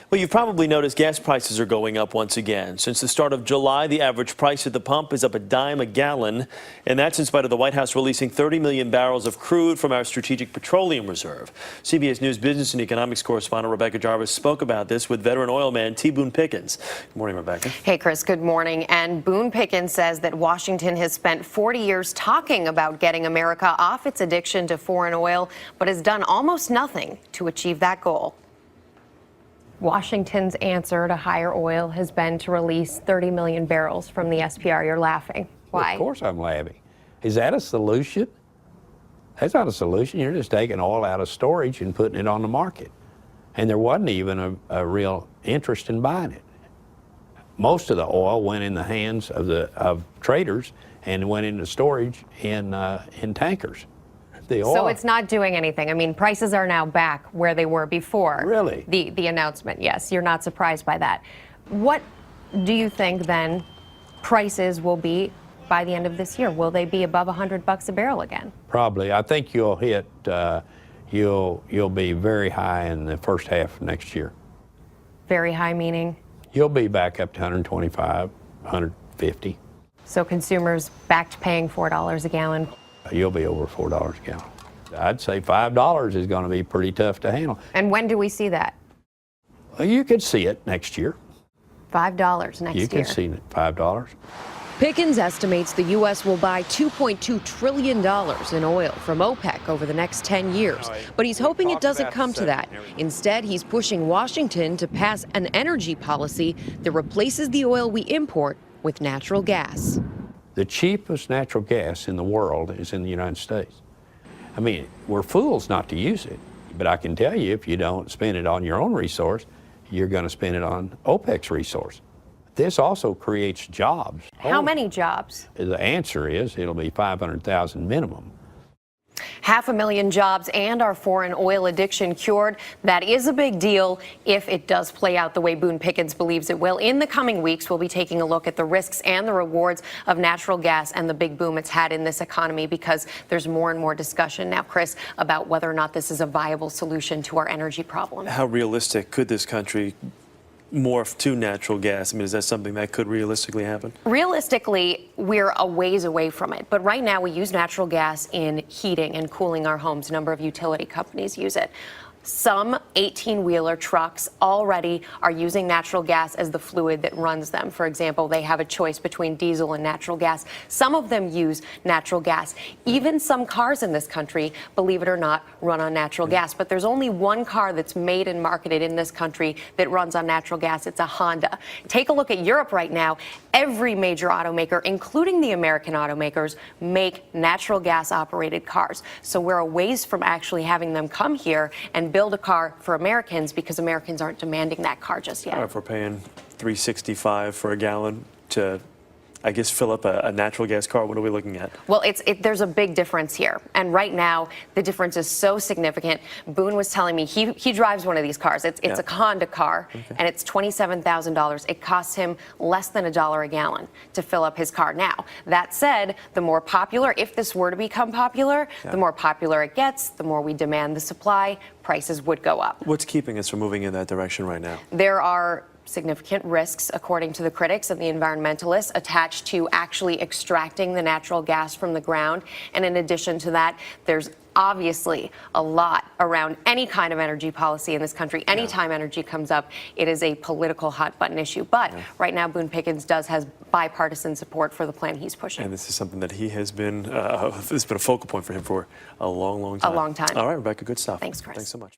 Well, you've probably noticed gas prices are going up once again. Since the start of July, the average price at the pump is up a dime a gallon, and that's in spite of the White House releasing 30 million barrels of crude from our Strategic Petroleum Reserve. CBS News business and economics correspondent Rebecca Jarvis spoke about this with veteran oil man Boone Pickens. Good morning, Rebecca. Hey, Chris, good morning. And Boone Pickens says that Washington has spent 40 years talking about getting America off its addiction to foreign oil, but has done almost nothing to achieve that goal. Washington's answer to higher oil has been to release 30 million barrels from the SPR. You're laughing. Why? Well, of course I'm laughing. Is that a solution? That's not a solution. You're just taking oil out of storage and putting it on the market. And there wasn't even a real interest in buying it. Most of the oil went in the hands of traders and went into storage in tankers. So it's not doing anything. I mean, prices are now back where they were before. Really? The announcement, yes. You're not surprised by that. What do you think, then, prices will be by the end of this year? Will they be above $100 a barrel again? Probably. I think you'll hit, you'll be very high in the first half of next year. Very high meaning? You'll be back up to 125, 150. So consumers back to paying $4 a gallon? You'll be over $4 a gallon. I'd say $5 is going to be pretty tough to handle. And when do we see that? Well, you could see it next year. $5 next year. You can see it, $5. Pickens estimates the U.S. will buy $2.2 trillion in oil from OPEC over the next 10 years. But he's hoping it doesn't come to that. Instead, he's pushing Washington to pass an energy policy that replaces the oil we import with natural gas. The cheapest natural gas in the world is in the United States. I mean, we're fools not to use it. But I can tell you, if you don't spend it on your own resource, you're going to spend it on OPEC's resource. This also creates jobs. How many jobs? The answer is it'll be 500,000 minimum. 500,000 jobs and our foreign oil addiction cured. That is a big deal if it does play out the way Boone Pickens believes it will. In the coming weeks, we'll be taking a look at the risks and the rewards of natural gas and the big boom it's had in this economy, because there's more and more discussion now, Chris, about whether or not this is a viable solution to our energy problem. How realistic could this country morph to natural gas? I mean, is that something that could realistically happen? Realistically, we're a ways away from it. But right now, we use natural gas in heating and cooling our homes. A number of utility companies use it. Some 18-wheeler trucks already are using natural gas as the fluid that runs them. For example, they have a choice between diesel and natural gas. Some of them use natural gas. Even some cars in this country, believe it or not, run on natural gas. But there's only one car that's made and marketed in this country that runs on natural gas. It's a Honda. Take a look at Europe right now. Every major automaker, including the American automakers, make natural gas operated cars. So we're a ways from actually having them come here and build a car for Americans, because Americans aren't demanding that car just yet. If we're paying $3.65 for a gallon to, I guess, fill up a natural gas car, what are we looking at? Well, there's a big difference here. And right now, the difference is so significant. Boone was telling me he drives one of these cars. It's a Honda car, and it's $27,000. It costs him less than $1 a gallon to fill up his car. Now, that said, the more popular, if this were to become popular, the more popular it gets, the more we demand the supply, prices would go up. What's keeping us from moving in that direction right now? There are significant risks, according to the critics and the environmentalists, attached to actually extracting the natural gas from the ground. And in addition to that, there's obviously a lot around any kind of energy policy in this country. Anytime energy comes up, it is a political hot button issue. But right now, Boone Pickens has bipartisan support for the plan he's pushing. And this is something that he has been, this has been a focal point for him for a long, long time. A long time. All right, Rebecca, good stuff. Thanks, Chris. Thanks so much.